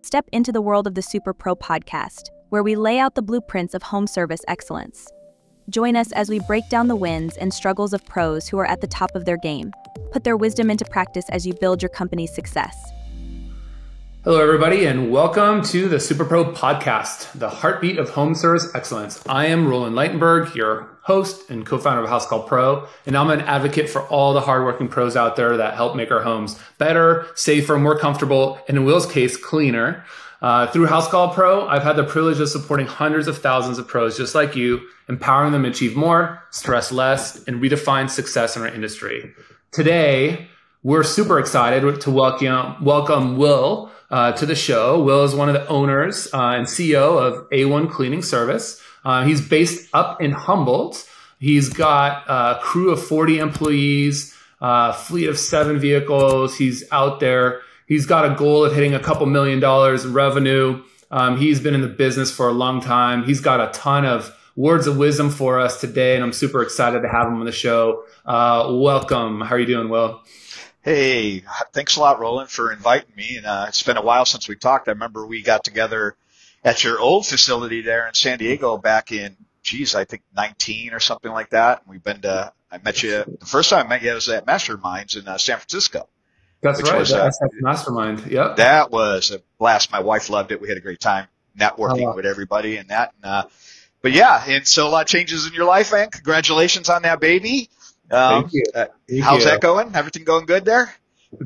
Step into the world of the Superpro podcast, where we lay out the blueprints of home service excellence. Join us as we break down the wins and struggles of pros who are at the top of their game. Put their wisdom into practice as you build your company's success. Hello, everybody, and welcome to the Superpro podcast, the heartbeat of home service excellence. I am Roland Leitenberg, your host and co-founder of Housecall Pro, and I'm an advocate for all the hardworking pros out there that help make our homes better, safer, more comfortable, and in Will's case, cleaner. Through Housecall Pro, I've had the privilege of supporting hundreds of thousands of pros just like you, empowering them to achieve more, stress less, and redefine success in our industry. Today, we're super excited to welcome Will to the show. Will is one of the owners and CEO of A1 Cleaning Service. He's based up in Humboldt. He's got a crew of 40 employees, a fleet of 7 vehicles. He's out there. He's got a goal of hitting a couple $1 million in revenue. He's been in the business for a long time. He's got a ton of words of wisdom for us today, and I'm super excited to have him on the show. Welcome. How are you doing, Will? Hey, thanks a lot, Roland, for inviting me. And it's been a while since we talked. I remember we got together at your old facility there in San Diego back in, I think 19 or something like that. And I met you, the first time I met you was at Masterminds in San Francisco. That's right, SF Mastermind. Yep. That was a blast. My wife loved it. We had a great time networking with everybody and that. But yeah, and so a lot of changes in your life, man. Congratulations on that baby. Thank you. How's that going? Everything going good there?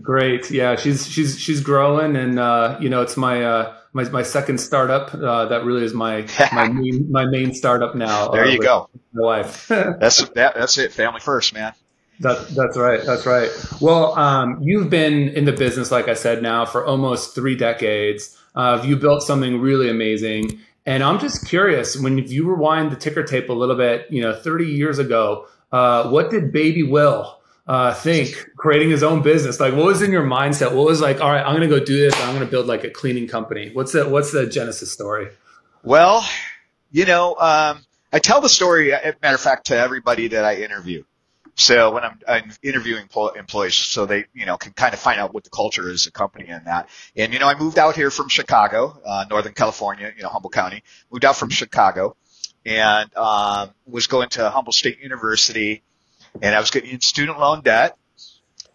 Great. Yeah, she's growing, and it's my second startup. That really is my main startup now. There you go. My wife. That's it. Family first, man. That's right. That's right. Well, you've been in the business, like I said, now for almost 3 decades. You built something really amazing, and I'm just curious. When you rewind the ticker tape a little bit, 30 years ago. What did baby Will think creating his own business? Like, what was in your mindset? What was like, all right, I'm going to go do this. I'm going to build like a cleaning company. What's the genesis story? Well, I tell the story, matter of fact, to everybody that I interview. So when I'm interviewing employees, so they, can kind of find out what the culture is, the company and that. And, I moved out here from Chicago, Northern California, Humboldt County, moved out from Chicago. And was going to Humboldt State University, and I was getting in student loan debt,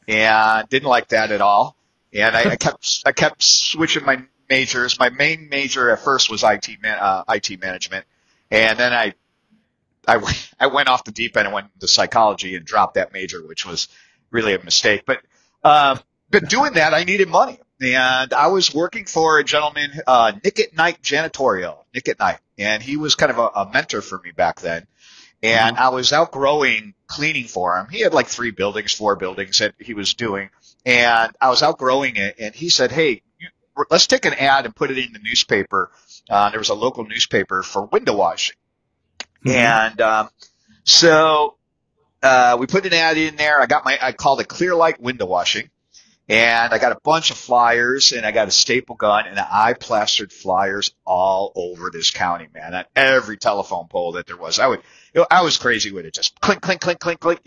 and didn't like that at all. And I kept switching my majors. My main major at first was IT management, and then I went off the deep end and went into psychology and dropped that major, which was really a mistake. But doing that, I needed money. And I was working for a gentleman, Nick at Night Janitorial, Nick at Night. And he was kind of a mentor for me back then. And I was outgrowing cleaning for him. He had like 4 buildings that he was doing. And I was outgrowing it. And he said, hey, let's take an ad and put it in the newspaper. There was a local newspaper for window washing. And so we put an ad in there. I called it Clear Light Window Washing. And I got a bunch of flyers, and I got a staple gun, and I plastered flyers all over this county, man, at every telephone pole that there was. I was crazy with it, just clink, clink, clink, clink, clink,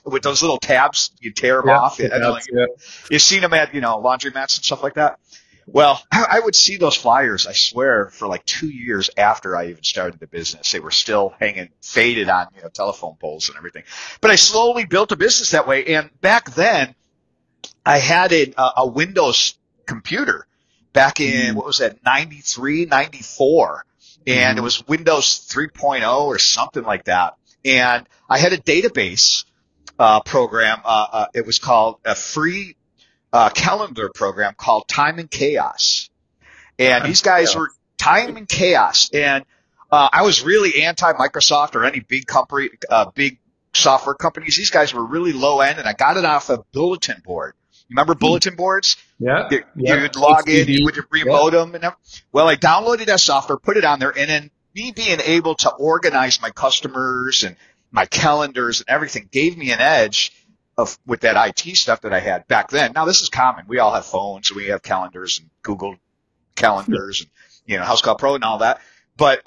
with those little tabs, you tear them off. You've seen them at, laundromats and stuff like that. Well, I would see those flyers, I swear, for like 2 years after I even started the business. They were still hanging faded on, telephone poles and everything. But I slowly built a business that way, and back then, I had a Windows computer back in, 93, 94. And it was Windows 3.0 or something like that. And I had a database program. It was called a free calendar program called Time and Chaos. And these guys were Time and Chaos. And I was really anti-Microsoft or any big company, big software companies. These guys were really low end, and I got it off a bulletin board. Remember bulletin boards? Yeah. You'd log in, you would remote them. And well, I downloaded that software, put it on there, and then me being able to organize my customers and my calendars and everything gave me an edge with that IT stuff that I had back then. Now, this is common. We all have phones, we have calendars and Google calendars and, Housecall Pro and all that. But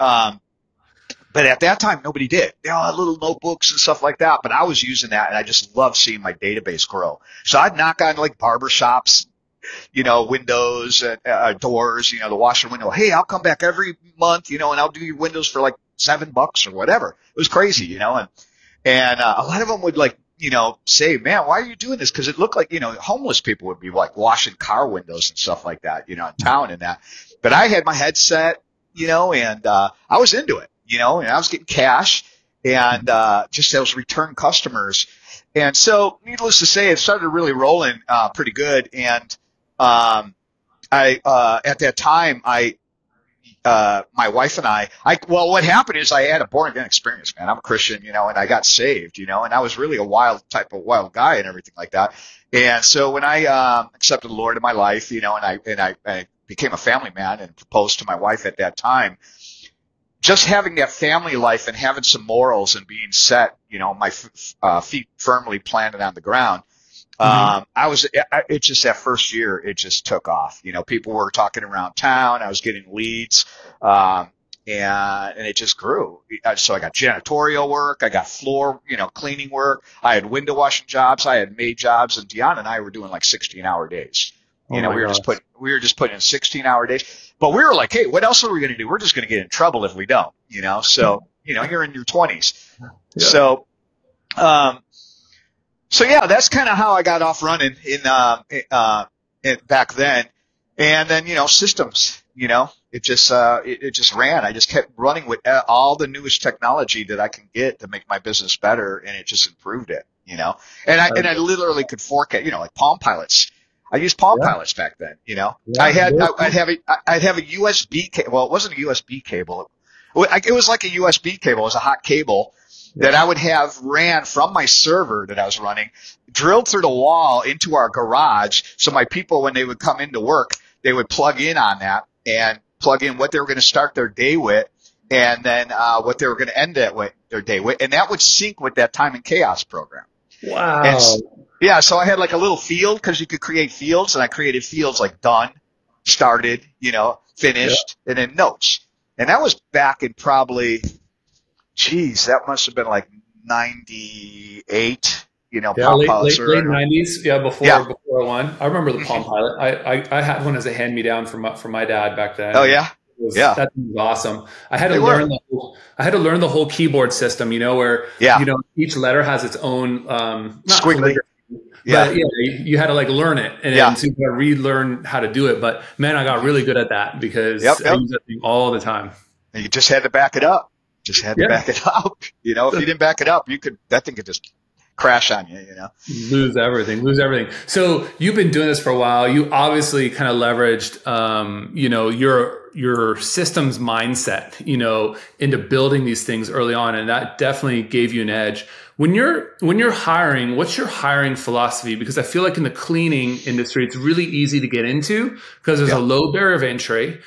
at that time, nobody did. They all had little notebooks and stuff like that. But I was using that, and I just loved seeing my database grow. So I'd knock on like barber shops windows, doors, the washer window. Hey, I'll come back every month, and I'll do your windows for like $7 or whatever. It was crazy, and a lot of them would like, say, man, why are you doing this? Cause it looked like, homeless people would be like washing car windows and stuff like that, in town and that. But I had my headset, and, I was into it, and I was getting cash and, just those return customers. And so needless to say, it started really rolling, pretty good. And, at that time, my wife and well, what happened is I had a born again experience, man. I'm a Christian, and I got saved, and I was really a wild guy and everything like that. And so when I, accepted the Lord in my life, and I became a family man and proposed to my wife at that time, just having that family life and having some morals and being set, my feet firmly planted on the ground. It's just that first year, it just took off. People were talking around town. I was getting leads, and it just grew. So I got janitorial work. I got floor, cleaning work. I had window washing jobs. I had maid jobs, and Deanna and I were doing like 16-hour days. We were just putting in 16-hour days. But we were like, hey, what else are we going to do? We're just going to get in trouble if we don't, So, you're in your 20s. Yeah. So yeah, that's kind of how I got off running in back then. And then, systems, it just ran. I just kept running with all the newest technology that I can get to make my business better. And it just improved it, and I literally could forecast, like Palm Pilots. I used Palm Pilots back then, Yeah, I'd have a USB cable. Well, it wasn't a USB cable. It was like a USB cable. It was a hot cable that I would have ran from my server that I was running, drilled through the wall into our garage. So my people, when they would come into work, they would plug in on that and plug in what they were going to start their day with, and then what they were going to end their day with. And that would sync with that time and chaos program. Wow. And yeah, so I had like a little field, because you could create fields, and I created fields like done, started, finished, and then notes. And that was back in probably, that must have been like 98, late 90s. Yeah, before one. I remember the Palm Pilot. I had one as a hand-me-down from my dad back then. Oh yeah. That was awesome. I had to learn the whole keyboard system, where each letter has its own squiggly. But you had to like learn it, and so you got to relearn how to do it. But man, I got really good at that because I use that thing all the time. And you just had to back it up. To back it up. If you didn't back it up, that thing could just crash on you. Lose everything. So you've been doing this for a while. You obviously kind of leveraged, your systems mindset, into building these things early on, and that definitely gave you an edge. When you're hiring, what's your hiring philosophy? Because I feel like in the cleaning industry, it's really easy to get into because there's a low barrier of entry.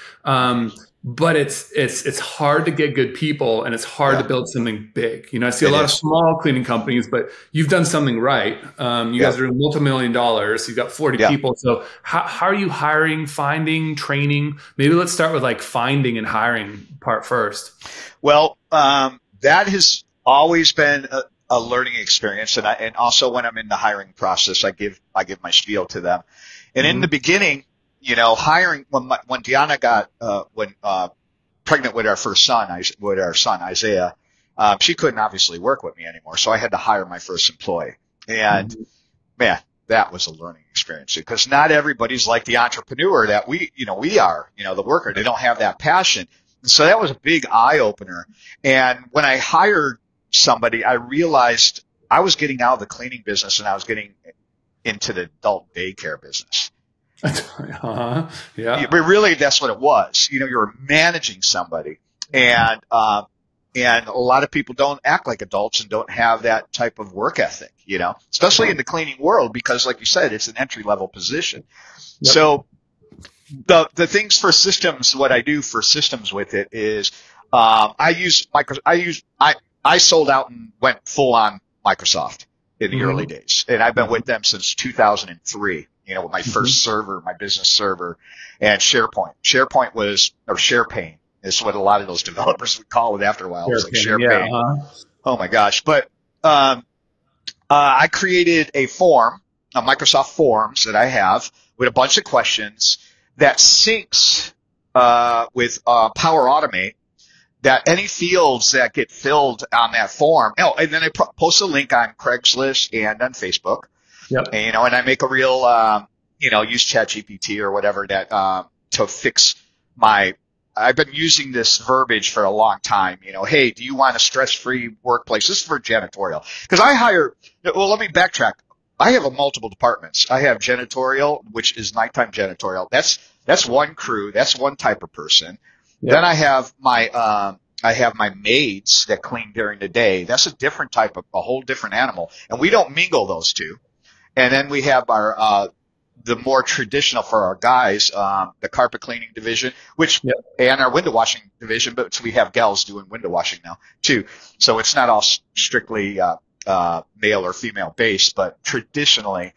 But it's hard to get good people, and it's hard to build something big. I see a lot of small cleaning companies, but you've done something right. You guys are doing multi-million dollars. You've got 40 people. So how are you hiring, finding, training? Maybe let's start with like finding and hiring part first. Well, that has always been a learning experience. And also when I'm in the hiring process, I give my spiel to them. And in the beginning, hiring, when Deanna got, pregnant with our son, Isaiah, she couldn't obviously work with me anymore. So I had to hire my first employee. And man, that was a learning experience, because not everybody's like the entrepreneur that we are, the worker. They don't have that passion. And so that was a big eye opener. And when I hired somebody, I realized I was getting out of the cleaning business and I was getting into the adult daycare business. Yeah. But really, that's what it was. You're managing somebody, and a lot of people don't act like adults and don't have that type of work ethic. Especially in the cleaning world, because, like you said, it's an entry level position. Yep. So the things for systems, what I do for systems with it is I sold out and went full on Microsoft in the early days, and I've been with them since 2003. With my first server, my business server, and SharePoint. SharePain is what a lot of those developers would call it after a while. It was like SharePain. Oh my gosh. But I created a form a Microsoft Forms that I have with a bunch of questions that syncs with Power Automate, that any fields that get filled on that form. Oh, and then I post a link on Craigslist and on Facebook. Yep. And, and I make a real, use ChatGPT or whatever that to fix my. I've been using this verbiage for a long time. Hey, do you want a stress-free workplace? This is for janitorial. Because let me backtrack. I have multiple departments. I have janitorial, which is nighttime janitorial. That's one crew. That's one type of person. Yep. Then I have my maids that clean during the day. That's a different type of, a whole different animal. And we don't mingle those two. And then we have our, the more traditional for our guys, the carpet cleaning division, and our window washing division, but so we have gals doing window washing now too. So it's not all strictly, male or female based, but traditionally,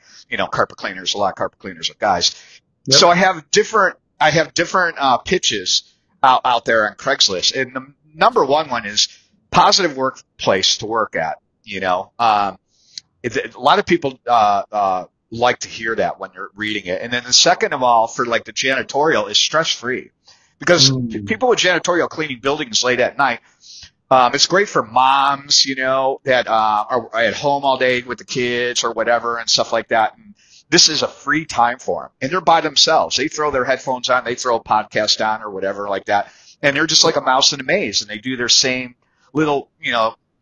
carpet cleaners, a lot of carpet cleaners are guys. Yep. So I have different pitches out there on Craigslist. And the number one is positive workplace to work at. A lot of people, like to hear that when you're reading it. And then the second of all, for like the janitorial, is stress-free, because people with janitorial cleaning buildings late at night, it's great for moms, that are at home all day with the kids or whatever and stuff like that. And this is a free time for them, and they're by themselves. They throw their headphones on, they throw a podcast on or whatever like that, and they're just like a mouse in a maze, and they do their same little,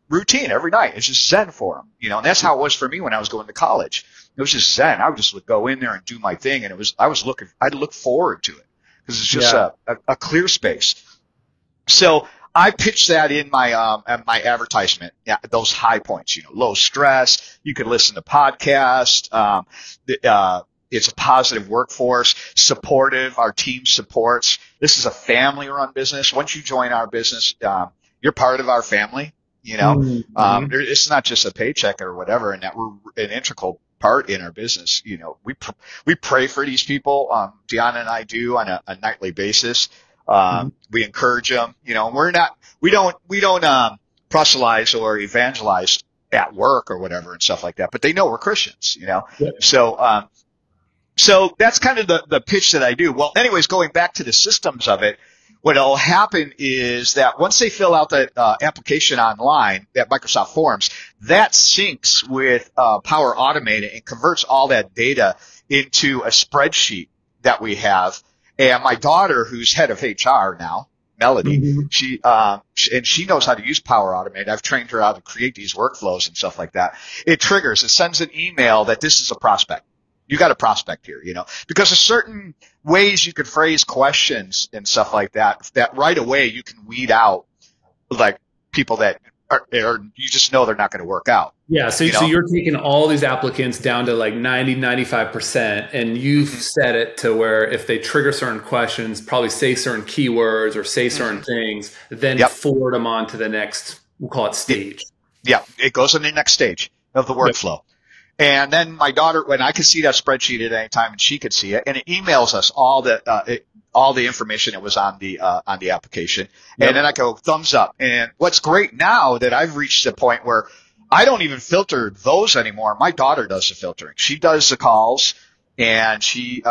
routine every night. It's just zen for them, and that's how it was for me when I was going to college. It was just zen. I would just go in there and do my thing, and I'd look forward to it because it's just a clear space. So I pitched that in my advertisement. Yeah, those high points, low stress. You can listen to podcasts. It's a positive workforce, supportive. Our team supports. This is a family-run business. Once you join our business, you're part of our family. It's not just a paycheck or whatever, and that we're an integral part in our business. We pray for these people. Deanna and I do on a nightly basis. We encourage them. We don't proselytize or evangelize at work or whatever and stuff like that. But they know we're Christians. Yep. So that's kind of the pitch that I do. Well, anyways, going back to the systems of it, what'll happen is that once they fill out that application online, that Microsoft Forms, that syncs with Power Automate and converts all that data into a spreadsheet that we have. And my daughter, who's head of HR now, Melody, she knows how to use Power Automate. I've trained her how to create these workflows and stuff like that. It sends an email that this is a prospect. You got a prospect here, because there's certain ways you could phrase questions and stuff like that right away you can weed out like people that are you just know they're not going to work out. Yeah. So you're taking all these applicants down to like 95%, and you've set it to where if they trigger certain questions, probably say certain keywords or say certain things, then forward them on to the next, we'll call it stage. Yeah. It goes in the next stage of the workflow. Yep. And then my daughter, when I could see that spreadsheet at any time, and she could see it, and it emails us all the information that was on the application, and then I go thumbs up. And what's great now that I've reached the point where I don't even filter those anymore. My daughter does the filtering. She does the calls, and she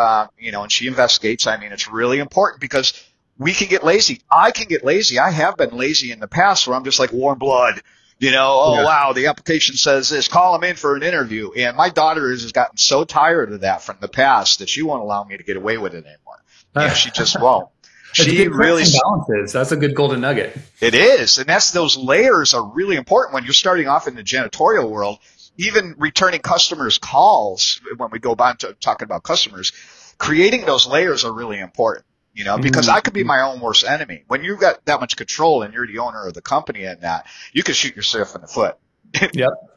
investigates. I mean, it's really important because we can get lazy. I can get lazy. I have been lazy in the past where I'm just like warm blood. Wow, the application says this, call them in for an interview. And my daughter has gotten so tired of that from the past that she won't allow me to get away with it anymore. She just won't. She really balances. That's a good golden nugget. It is. And those layers are really important when you're starting off in the janitorial world. Even returning customers' calls, when we go on to talking about customers, creating those layers are really important. Because I could be my own worst enemy. When you've got that much control and you're the owner of the company and that, you can shoot yourself in the foot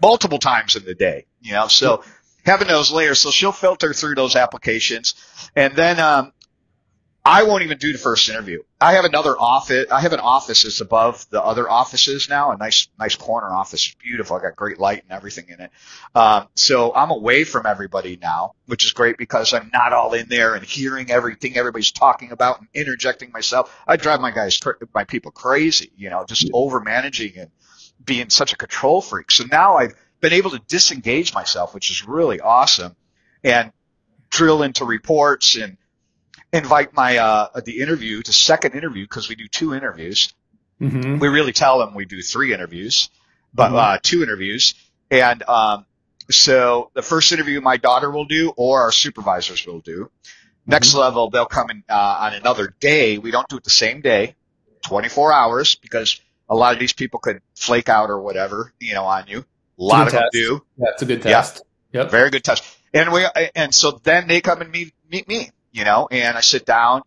multiple times in the day, so having those layers. So she'll filter through those applications, and then, I won't even do the first interview. I have another office. I have an office that's above the other offices now, a nice corner office. It's beautiful. I got great light and everything in it. So I'm away from everybody now, which is great because I'm not all in there and hearing everything everybody's talking about and interjecting myself. I drive my people crazy, just over managing and being such a control freak. So now I've been able to disengage myself, which is really awesome. and drill into reports and invite the second interview, because we do 2 interviews. Mm-hmm. We really tell them we do 3 interviews, but 2 interviews. And so the first interview my daughter will do, or our supervisors will do. Next level, they'll come in on another day. We don't do it the same day, 24 hours, because a lot of these people could flake out or whatever, on you. A lot of them do. Yeah, it's a good test. Yeah, very good test. And so then they come and meet me, and I sit down.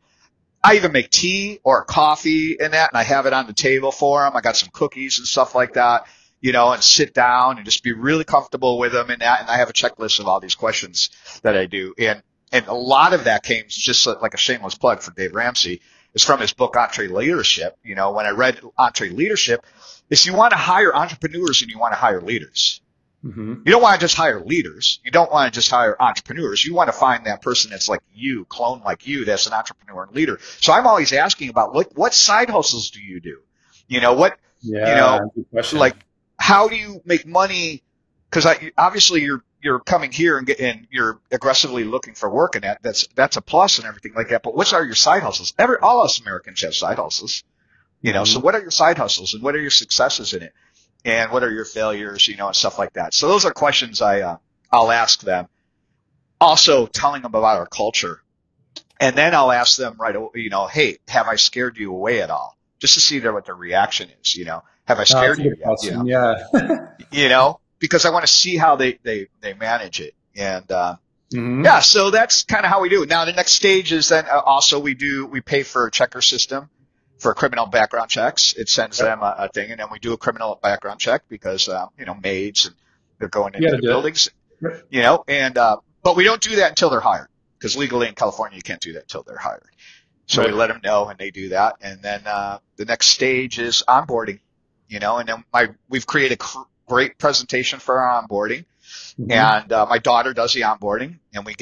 I even make tea or coffee and that, and I have it on the table for them. I got some cookies and stuff like that, and sit down and just be really comfortable with them and that. And I have a checklist of all these questions that I do. And a lot of that came, just like a shameless plug for Dave Ramsey, is from his book, Entre Leadership. When I read Entre Leadership, is you want to hire entrepreneurs and you want to hire leaders. You don't want to just hire leaders. You don't want to just hire entrepreneurs. You want to find that person that's like you, clone like you, that's an entrepreneur and leader. So I'm always asking about what side hustles do you do? Good question. Like, how do you make money? Because obviously you're coming here and you're aggressively looking for work, and that's a plus and everything like that. But what are your side hustles? All us Americans have side hustles. So what are your side hustles and what are your successes in it? And what are your failures, and stuff like that. So those are questions I'll ask them. Also telling them about our culture. And then I'll ask them hey, have I scared you away at all? Just to see what their reaction is, Have I scared you yet? Yeah. Because I want to see how they manage it. And, so that's kind of how we do it. Now the next stage is then also we pay for a checker system for criminal background checks. It sends them a thing, and then we do a criminal background check because, maids and they're going into the buildings, but we don't do that until they're hired, because legally in California, you can't do that until they're hired. So we let them know and they do that. And then, the next stage is onboarding, and then we've created a great presentation for our onboarding. And, my daughter does the onboarding, and we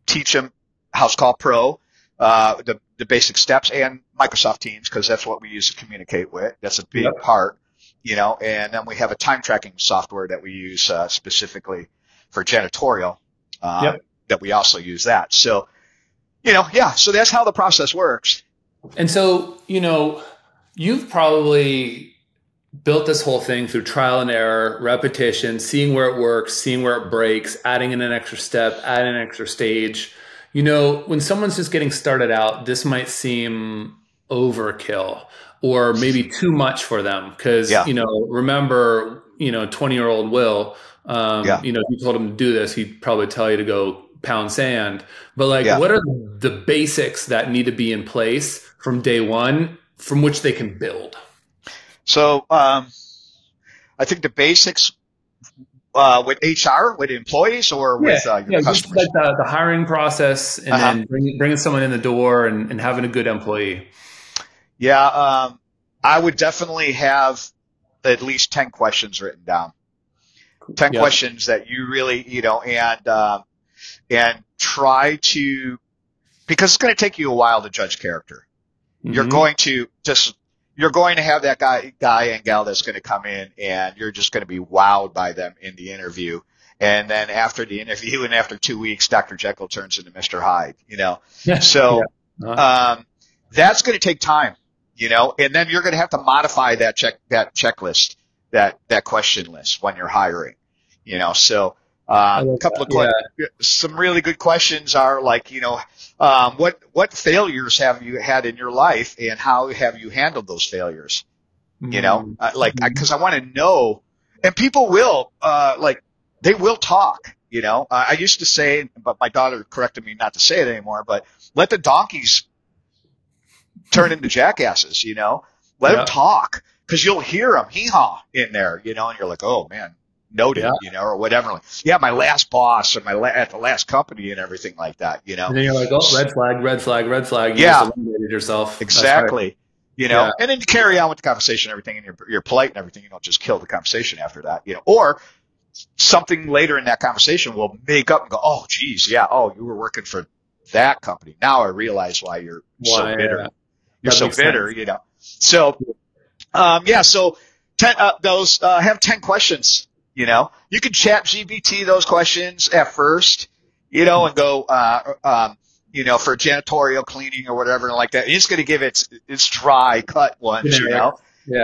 teach them Housecall Pro, the basic steps, and Microsoft Teams, because that's what we use to communicate with. That's a big part, and then we have a time tracking software that we use specifically for janitorial that we also use that. So, so that's how the process works. And so, you've probably built this whole thing through trial and error, repetition, seeing where it works, seeing where it breaks, adding in an extra step, adding an extra stage. When someone's just getting started out, this might seem overkill or maybe too much for them. Because, remember, 20-year-old Will, if you told him to do this, he'd probably tell you to go pound sand. But what are the basics that need to be in place from day one from which they can build? So I think the basics with HR, with employees, or with your customers? Just like the hiring process, and then bringing someone in the door and having a good employee. Yeah, I would definitely have at least 10 questions written down. 10 questions that you really, and try to, because it's going to take you a while to judge character. You're going to have that guy and gal that's going to come in, and you're just going to be wowed by them in the interview. And then after the interview and after 2 weeks, Dr. Jekyll turns into Mr. Hyde, So, that's going to take time, and then you're going to have to modify that checklist, that question list when you're hiring, So, a couple of some really good questions are like, what failures have you had in your life, and how have you handled those failures? Because I want to know, and people will, they will talk, I used to say, but my daughter corrected me not to say it anymore, but let the donkeys turn into jackasses, let them talk, because you'll hear them hee-haw in there, and you're like, oh man, noted, or whatever. Like, my last boss, or at the last company and everything like that, And then you're like, oh, red flag, red flag, red flag. You just eliminated yourself. Exactly. Right. And then you carry on with the conversation and everything, and you're polite and everything. You don't just kill the conversation after that, or something later in that conversation will make up and go, oh, geez, oh, you were working for that company. Now I realize why you're so bitter. You're so bitter, So, so 10, have 10 questions. You can chat GPT those questions at first, and go, for janitorial cleaning or whatever like that. It's going to give its dry cut ones, Yeah.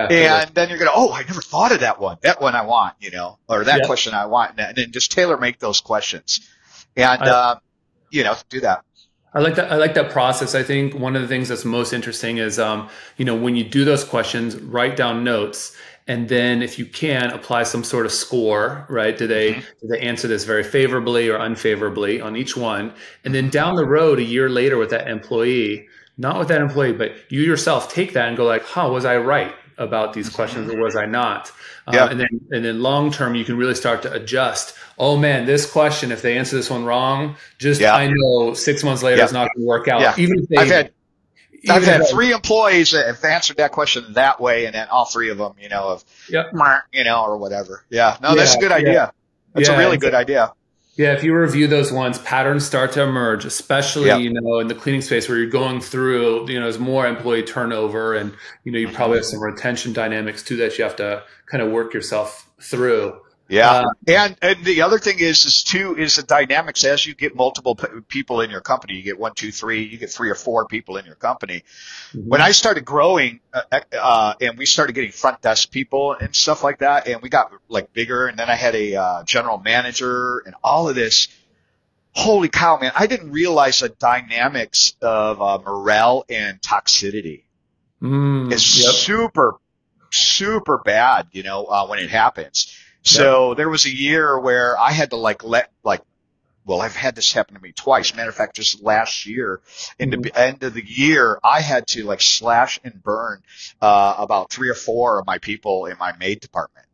And then you're going to, oh, I never thought of that one. That one I want, or that question I want. And then just tailor make those questions and, do that. I like that process. I think one of the things that's most interesting is, when you do those questions, write down notes. And then if you can, apply some sort of score, right? Do they answer this very favorably or unfavorably on each one? And then down the road, a year later with that employee, not with that employee, but you yourself take that and go like, was I right about these questions or was I not? And then long term, you can really start to adjust. Oh man, this question, if they answer this one wrong, I know 6 months later it's not going to work out. Yeah. Even if I've had 3 employees that have answered that question that way, and then all 3 of them, or whatever. Yeah, no, that's a good idea. That's a really good idea. Yeah, if you review those ones, patterns start to emerge, especially, in the cleaning space where you're going through, there's more employee turnover and, you probably have some retention dynamics too that you have to kind of work yourself through. Yeah. And the other thing is the dynamics as you get multiple people in your company. You get 1, 2, 3, you get 3 or 4 people in your company. Mm-hmm. When I started growing, and we started getting front desk people and stuff like that, and we got like bigger, and then I had a general manager and all of this. Holy cow, man. I didn't realize the dynamics of morale and toxicity is super, super bad, when it happens. So there was a year where I had to I've had this happen to me twice. Matter of fact, just last year, in the end of the year, I had to slash and burn about 3 or 4 of my people in my maid department.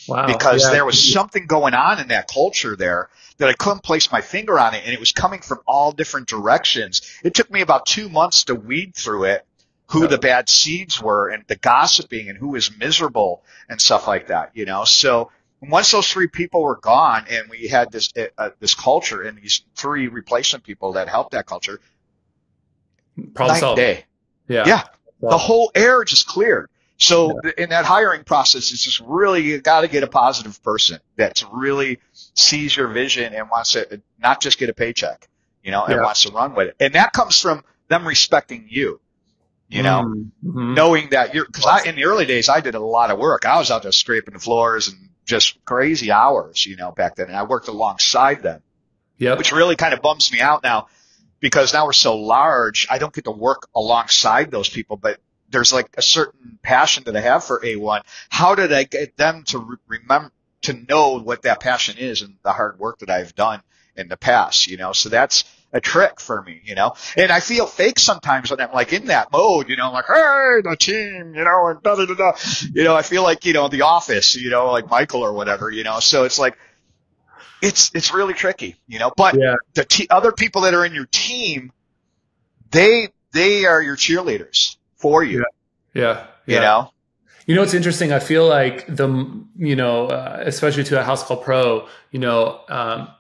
Wow. Because there was something going on in that culture there that I couldn't place my finger on it, and it was coming from all different directions. It took me about 2 months to weed through it, who the bad seeds were and the gossiping and who was miserable and stuff like that, So once those 3 people were gone and we had this culture and these 3 replacement people that helped that culture, problem solved. Day. Yeah. The whole air just cleared. So in that hiring process, it's just really, you got to get a positive person that really sees your vision and wants to not just get a paycheck, and wants to run with it. And that comes from them respecting you. Knowing that because in the early days, I did a lot of work. I was out there scraping the floors and just crazy hours, back then. And I worked alongside them, which really kind of bums me out now because now we're so large. I don't get to work alongside those people, but there's like a certain passion that I have for A1. How did I get them to remember, to know what that passion is and the hard work that I've done in the past, So that's a trick for me, and I feel fake sometimes when I'm like in that mode, like, hey, the team, and da da da da, I feel like, the office, like Michael or whatever, so it's like, it's really tricky, but the other people that are in your team, they are your cheerleaders for you. It's interesting. I feel like especially to a Housecall Pro,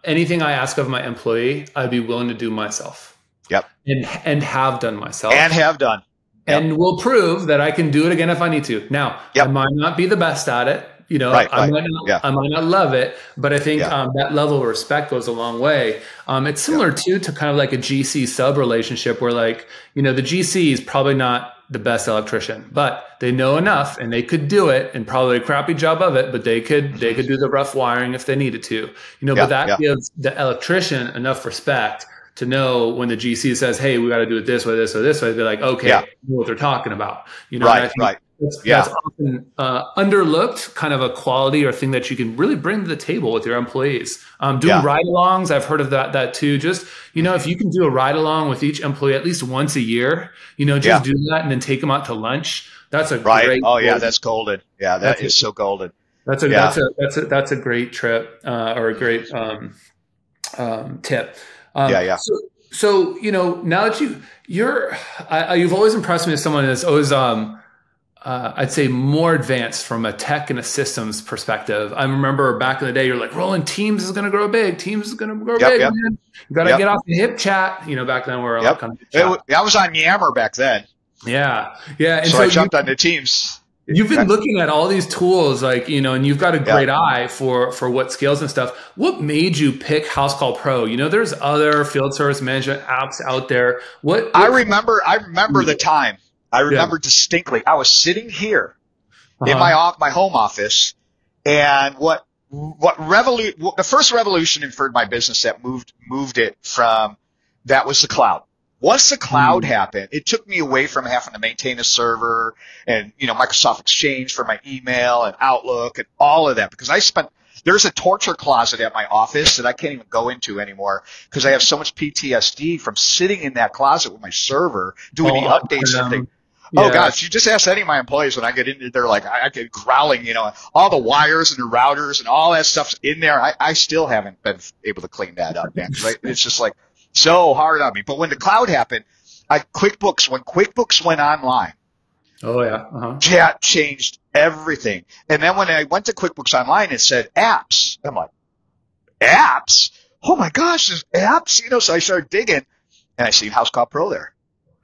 anything I ask of my employee, I'd be willing to do myself. Yep. And have done myself. And have done. Yep. And will prove that I can do it again if I need to. Now, I might not be the best at it. I might not love it, but I think that level of respect goes a long way. It's similar to kind of like a GC sub relationship where the GC is probably not the best electrician, but they know enough and they could do it, and probably a crappy job of it, but they could do the rough wiring if they needed to, but that gives the electrician enough respect to know when the GC says, hey, we got to do it this way, this way, this way, they're like, okay, I know what they're talking about. Right. That's often underlooked, kind of a quality or thing that you can really bring to the table with your employees. Doing ride-alongs, I've heard of that too. Just, if you can do a ride-along with each employee at least once a year, just do that and then take them out to lunch. That's a great. Oh yeah, that's golden. Yeah, that is so golden. That's a great trip or a great tip. So now that you've always impressed me as someone that's always I'd say more advanced from a tech and a systems perspective. I remember back in the day, you're like, Roland, Teams is going to grow big. Teams is going to grow big. Man. You got to get off the hip chat. Back then we were kind of. I was on Yammer back then. Yeah. And so I jumped onto Teams. You've been looking at all these tools, like, and you've got a great eye for what scales and stuff. What made you pick Housecall Pro? There's other field service management apps out there. I remember the time. I remember distinctly. I was sitting here in my home office, and the first revolution for my business that moved it from that was the cloud. Once the cloud happened, it took me away from having to maintain a server and, Microsoft Exchange for my email and Outlook and all of that, because there's a torture closet at my office that I can't even go into anymore because I have so much PTSD from sitting in that closet with my server doing the updates and everything. Yeah. Oh gosh, you just ask any of my employees when I get into there, like I get growling, all the wires and the routers and all that stuff's in there. I still haven't been able to clean that up, man. Right? It's just like so hard on me. But when the cloud happened, when QuickBooks went online, chat changed everything. And then when I went to QuickBooks Online, it said apps. I'm like, apps? Oh my gosh, there's apps? So I started digging, and I seen Housecall Pro there.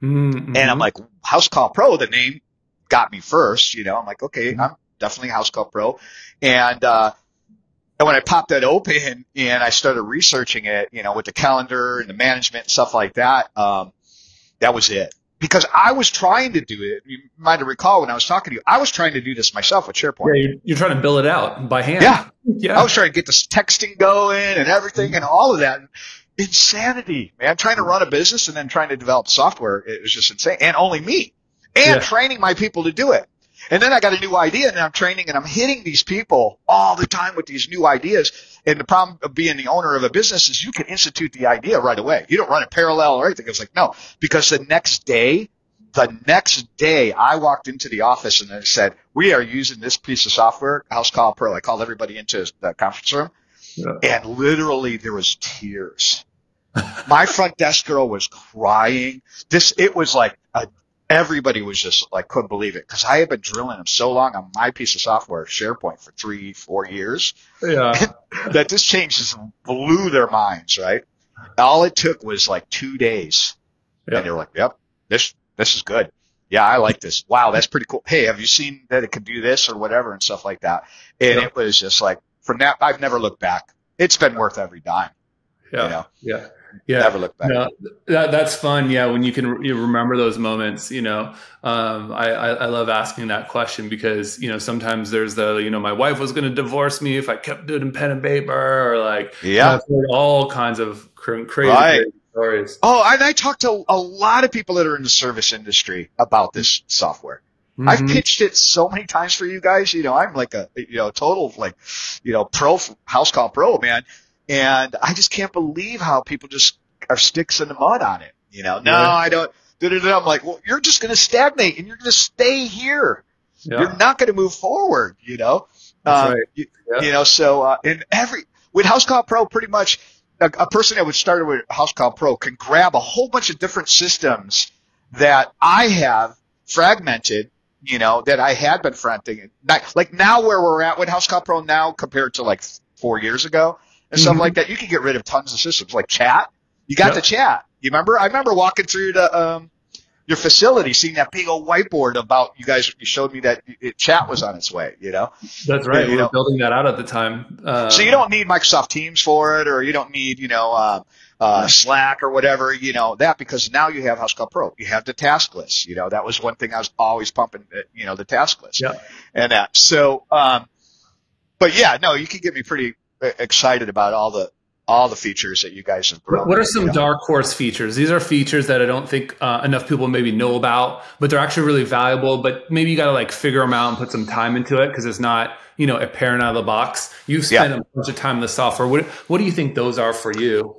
Mm-hmm. And I'm like, Housecall Pro, the name got me first. I'm like, okay, I'm definitely Housecall Pro. And when I popped that open and I started researching it, with the calendar and the management and stuff like that, that was it. Because I was trying to do it. You might recall when I was talking to you, I was trying to do this myself with SharePoint. Yeah, you're trying to build it out by hand. Yeah. I was trying to get this texting going and everything and all of that. Insanity, man. Trying to run a business and then trying to develop software. It was just insane. And only me. And training my people to do it. And then I got a new idea, and I'm training, and I'm hitting these people all the time with these new ideas. And the problem of being the owner of a business is you can institute the idea right away. You don't run it parallel or anything. It's like, no, because the next day, I walked into the office and I said, we are using this piece of software, Housecall Pro. I called everybody into the conference room, and literally there was tears. My front desk girl was crying. It was like everybody was just like, couldn't believe it, because I had been drilling them so long on my piece of software, SharePoint, for 3-4 years. Yeah. That this change just blew their minds, right? All it took was like 2 days. Yep. And they were like, yep, this is good. Yeah, I like this. Wow, that's pretty cool. Hey, have you seen that it can do this or whatever and stuff like that? And it was just like, from that, I've never looked back. It's been worth every dime. Yeah. Yeah. Never look back. No, that's fun. Yeah. When you remember those moments, I love asking that question because, sometimes there's my wife was going to divorce me if I kept doing pen and paper, or like, I've heard all kinds of crazy stories. Oh, and I talk to a lot of people that are in the service industry about this software. Mm-hmm. I've pitched it so many times for you guys. I'm like a, total pro Housecall Pro, man. And I just can't believe how people just are sticks in the mud on it. No, I don't. I'm like, well, you're just going to stagnate and you're going to stay here. Yeah. You're not going to move forward. That's right. So with Housecall Pro, pretty much a person that would start with Housecall Pro can grab a whole bunch of different systems that I have fragmented, that I had been fronting. Like now where we're at with Housecall Pro now compared to like 4 years ago. And stuff like that, you can get rid of tons of systems like chat. You got the chat. You remember? I remember walking through your facility, seeing that big old whiteboard about you guys. You showed me that chat was on its way. That's right. We were building that out at the time. So you don't need Microsoft Teams for it, or you don't need Slack or whatever. That, because now you have Housecall Pro. You have the task list. That was one thing I was always pumping. The task list. Yeah. And that. So, but yeah, no, you can get me pretty excited about all the features that you guys have grown. What are some dark horse features? These are features that I don't think enough people maybe know about, but they're actually really valuable. But maybe you got to like figure them out and put some time into it because it's not apparent out of the box. You've spent a bunch of time in the software. What do you think those are for you?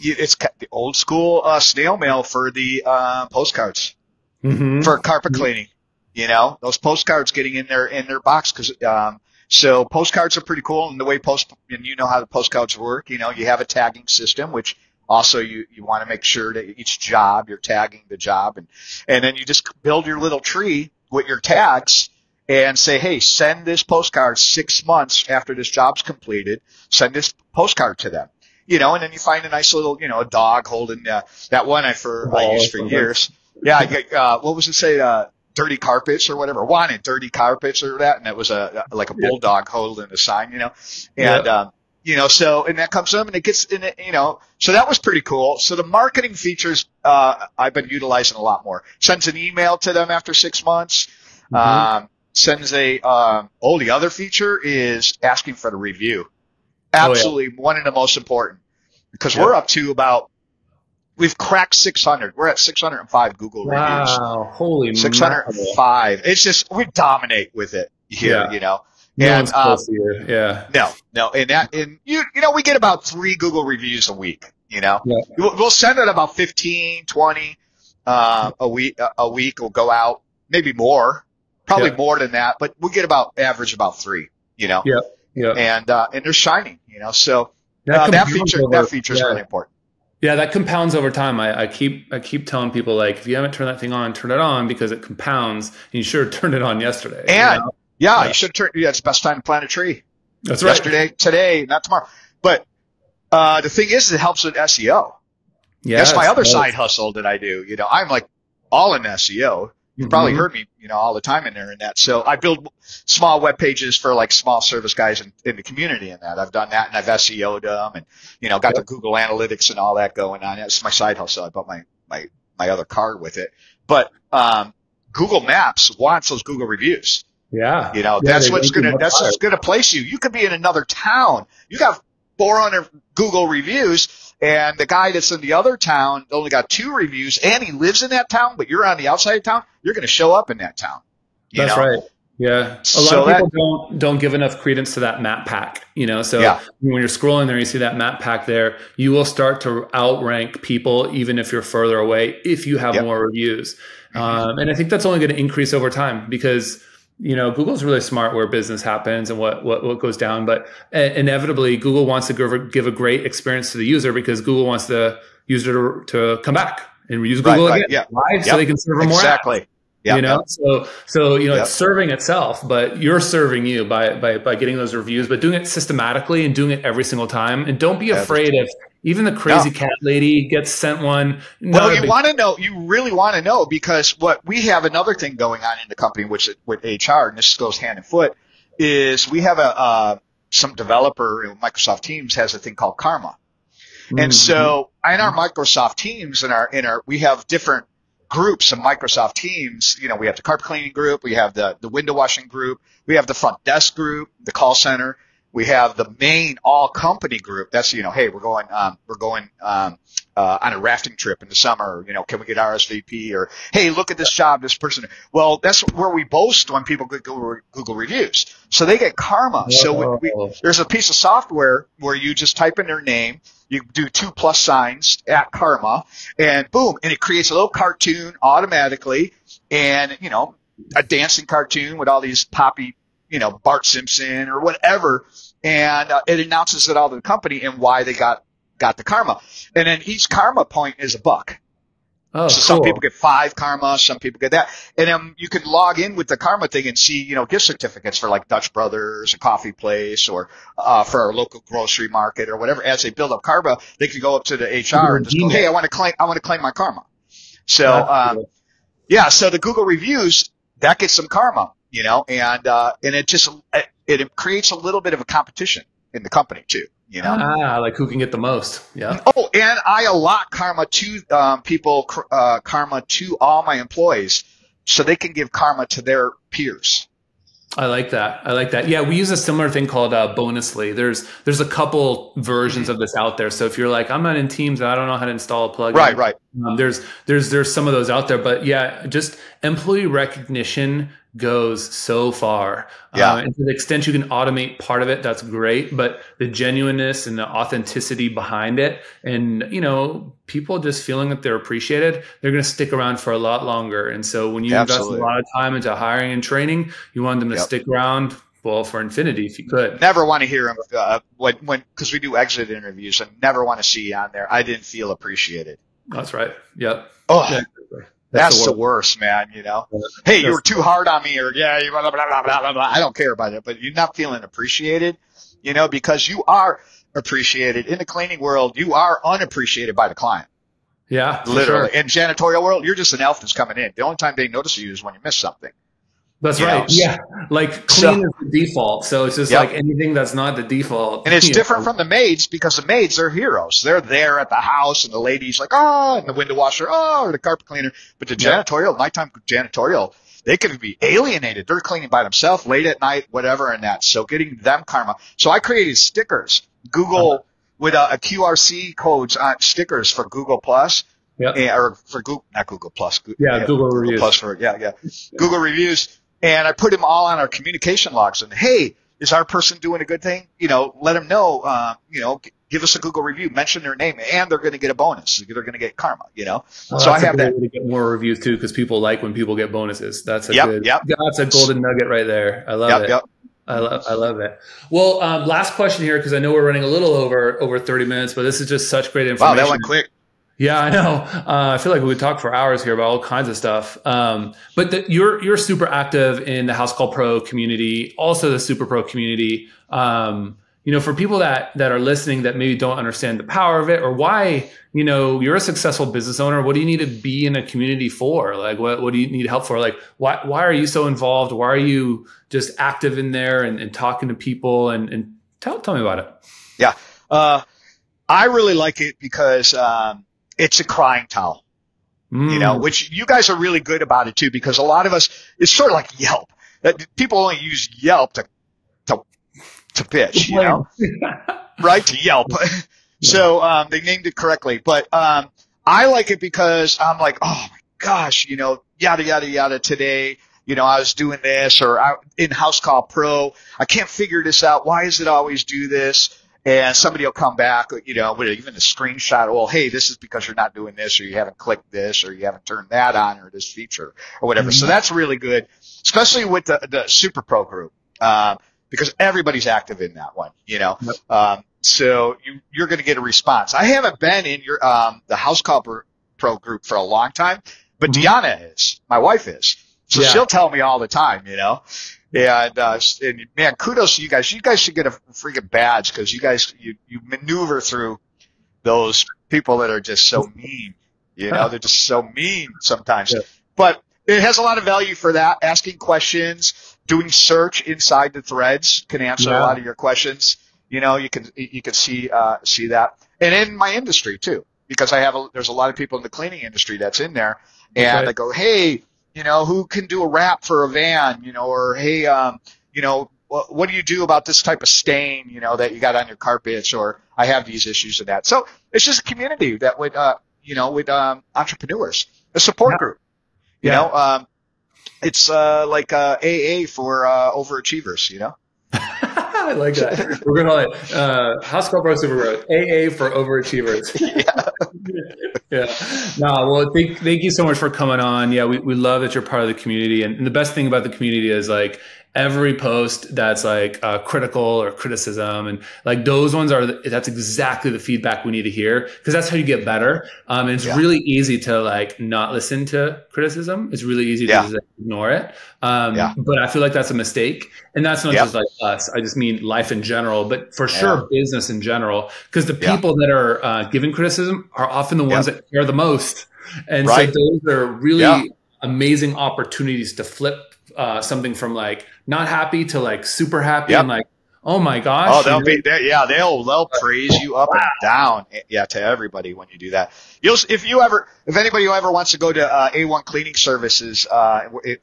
It's the old school snail mail for the postcards for carpet cleaning. Those postcards getting in their box because. So postcards are pretty cool, and the way and how the postcards work, you have a tagging system, which also you want to make sure that each job, you're tagging the job, and then you just build your little tree with your tags and say, hey, send this postcard 6 months after this job's completed, send this postcard to them, and then you find a nice little, a dog holding, that one I used for years. Yeah. What was it say? dirty carpets or whatever, wanted dirty carpets or that. And it was like a bulldog holding a sign, and, and that comes up and it gets in it, so that was pretty cool. So the marketing features, I've been utilizing a lot more. Sends an email to them after 6 months. Sends the other feature is asking for the review. Absolutely one of the most important, because we're up to we've cracked 600. We're at 605 Google reviews. Wow. Holy 605. It's just, we dominate with it here, No one's close to you. Yeah. No. And we get about 3 Google reviews a week, We'll send it about 15, 20, a week will go out, maybe more, probably more than that, but we get average about 3, Yeah. And they're shining, so that feature is really important. Yeah, that compounds over time. I keep telling people, like, if you haven't turned that thing on, turn it on, because it compounds. And you should have turned it on yesterday. And you should turn. Yeah, it's the best time to plant a tree. That's right. Yesterday, today, not tomorrow. But the thing is, it helps with SEO. Yeah, that's my other side hustle that I do. I'm like all in SEO. You probably heard me, all the time in there and that. So I build small web pages for like small service guys in the community and that. I've done that, and I've SEO'd them, and got the Google Analytics and all that going on. That's my side hustle. I bought my other card with it. But Google Maps wants those Google reviews. Yeah. That's what's gonna place you. You could be in another town. You got 400 Google reviews, and the guy that's in the other town only got 2 reviews, and he lives in that town, but you're on the outside of town, you're going to show up in that town. That's right. Yeah. A lot of people don't give enough credence to that map pack, So when you're scrolling there, you see that map pack there, you will start to outrank people, even if you're further away, if you have more reviews. And I think that's only going to increase over time, because Google's really smart where business happens and what goes down, but inevitably Google wants to give a great experience to the user, because Google wants the user to come back and use Google again, live, so they can serve more ads. So it's serving itself, but you're serving you by getting those reviews, but doing it systematically and doing it every single time. And don't be afraid if even the crazy cat lady gets sent one. Well, you really want to know, because what we have another thing going on in the company, which with HR, and this goes hand in foot, is we have some developer in Microsoft Teams has a thing called Karma. And so in our Microsoft Teams, we have different groups of Microsoft Teams. We have the carpet cleaning group, we have the window washing group, we have the front desk group, the call center, we have the main all company group. That's hey, we're going on a rafting trip in the summer. Can we get RSVP? Or hey, look at this job, this person. Well, that's where we boast when people get Google reviews, so they get karma. So there's a piece of software where you just type in their name. You do 2+ signs at karma, and boom, and it creates a little cartoon automatically, and a dancing cartoon with all these poppy, Bart Simpson or whatever, and it announces it all to the company and why they got the karma, and then each karma point is $1. Oh, so some people get 5 karma, some people get that, and then you can log in with the karma thing and see, gift certificates for like Dutch Brothers, a coffee place, or for our local grocery market or whatever. As they build up karma, they can go up to the HR and just go, "Hey, I want to claim my karma." So, so the Google reviews that gets some karma, and it creates a little bit of a competition in the company too. Like who can get the most. Yeah. Oh, and I allot karma to people, karma to all my employees, so they can give karma to their peers. I like that. Yeah, we use a similar thing called Bonusly. There's a couple versions of this out there. So if you're like, I'm not in Teams and I don't know how to install a plugin. Right. There's some of those out there, but yeah, just employee recognition goes so far. And to the extent you can automate part of it, that's great. But the genuineness and the authenticity behind it, and people just feeling that they're appreciated, they're going to stick around for a lot longer. And so when you invest a lot of time into hiring and training, you want them to stick around, well, for infinity if you could. Never want to hear them because we do exit interviews, and never want to see on there, "I didn't feel appreciated." That's right. Yep. Oh. Yeah. That's the worst, man, Hey, you were too hard on me, or blah, blah, blah, blah, blah. I don't care about it, but you're not feeling appreciated, because you are appreciated. In the cleaning world, you are unappreciated by the client. Yeah, for Literally. sure. In janitorial world, you're just an elf that's coming in. The only time they notice you is when you miss something. That's You know? right. Yeah. Like So, clean is the default. So it's just like yep. anything that's not the default. And it's you different know. from the maids because the maids are heroes. They're there at the house and the lady's like, oh, and the window washer, oh, or the carpet cleaner. But the janitorial, nighttime janitorial, they can be alienated. They're cleaning by themselves late at night, whatever, and that. So getting them karma. So I created stickers. Google with a QRC codes on stickers for Google Plus. Yep. Or for Google, not Google Plus. Yeah, Google Reviews. Plus for, Google Reviews. And I put them all on our communication logs. And, hey, is our person doing a good thing? You know, let them know, give us a Google review, mention their name, and they're going to get a bonus. They're going to get karma, you know? So I have that. Way to get more reviews too, because people like when people get bonuses. That's a that's a golden nugget right there. I love it. I love it. Well, last question here, because I know we're running a little over 30 minutes, but this is just such great information. Wow, that went quick. Yeah, I know. I feel like we could talk for hours here about all kinds of stuff. But you're super active in the Housecall Pro community, also the Superpro community. For people that are listening that maybe don't understand the power of it or why, you're a successful business owner. What do you need to be in a community for? Like, what do you need help for? Like, why are you so involved? Why are you just active in there and talking to people? And tell me about it. Yeah. I really like it because it's a crying towel, which you guys are really good about it too, because a lot of us, it's sort of like Yelp. People only use Yelp to bitch, right? To Yelp. So they named it correctly. But I like it because I'm like, oh my gosh, yada, yada, yada today. I was doing this or in Housecall Pro. I can't figure this out. Why does it always do this? And somebody will come back, with even a screenshot. Well, hey, this is because you're not doing this or you haven't clicked this or you haven't turned that on or this feature or whatever. Mm-hmm. So that's really good, especially with the Superpro group. Because everybody's active in that one, Yep. So you're going to get a response. I haven't been in the Housecall Pro group for a long time, but mm-hmm. Deanna is. My wife is. So she'll tell me all the time, And man, kudos to you guys. You guys should get a freaking badge because you guys, you maneuver through those people that are just so mean. They're just so mean sometimes. Yeah. But it has a lot of value for that. Asking questions, doing search inside the threads can answer a lot of your questions. You can see that. And in my industry too, because there's a lot of people in the cleaning industry that's in there, and I go, hey, who can do a wrap for a van, or hey, what do you do about this type of stain, that you got on your carpets, or I have these issues and that. So it's just a community that with entrepreneurs, a support group. It's like AA for overachievers, I like that. We're going to call it Housecall Pro Superpro, AA for overachievers. Yeah. No, well, thank you so much for coming on. Yeah, we love that you're part of the community. And the best thing about the community is like every post that's like critical or criticism, and like those ones that's exactly the feedback we need to hear, because that's how you get better. And it's really easy to like not listen to criticism. It's really easy to just ignore it. But I feel like that's a mistake, and that's not just like us. I just mean life in general, but for sure business in general, because the people that are giving criticism are often the ones that care the most, and so those are really amazing opportunities to flip something from like not happy to like super happy and like, oh my gosh. Oh, they'll praise you up and down. Yeah. To everybody when you do that. If anybody who ever wants to go to A1 Cleaning Services,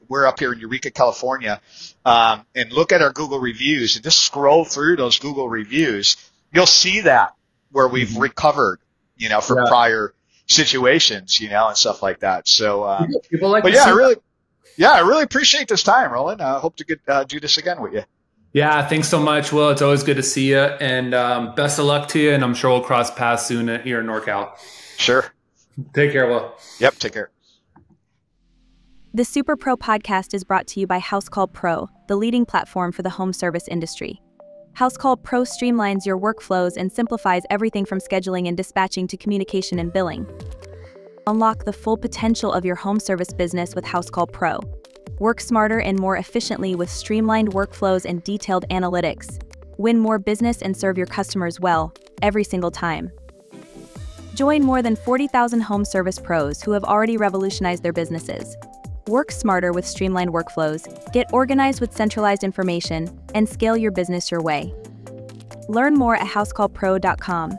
we're up here in Eureka, California, and look at our Google reviews and just scroll through those Google reviews. You'll see that where we've recovered, from prior situations, and stuff like that. So, people like, I really appreciate this time, Roland. I hope to do this again with you. Yeah, thanks so much, Will. It's always good to see you, and best of luck to you. And I'm sure we'll cross paths soon here in NorCal. Sure. Take care, Will. Yep, take care. The Superpro podcast is brought to you by Housecall Pro, the leading platform for the home service industry. Housecall Pro streamlines your workflows and simplifies everything from scheduling and dispatching to communication and billing. Unlock the full potential of your home service business with Housecall Pro. Work smarter and more efficiently with streamlined workflows and detailed analytics. Win more business and serve your customers well, every single time. Join more than 40,000 home service pros who have already revolutionized their businesses. Work smarter with streamlined workflows, get organized with centralized information, and scale your business your way. Learn more at housecallpro.com.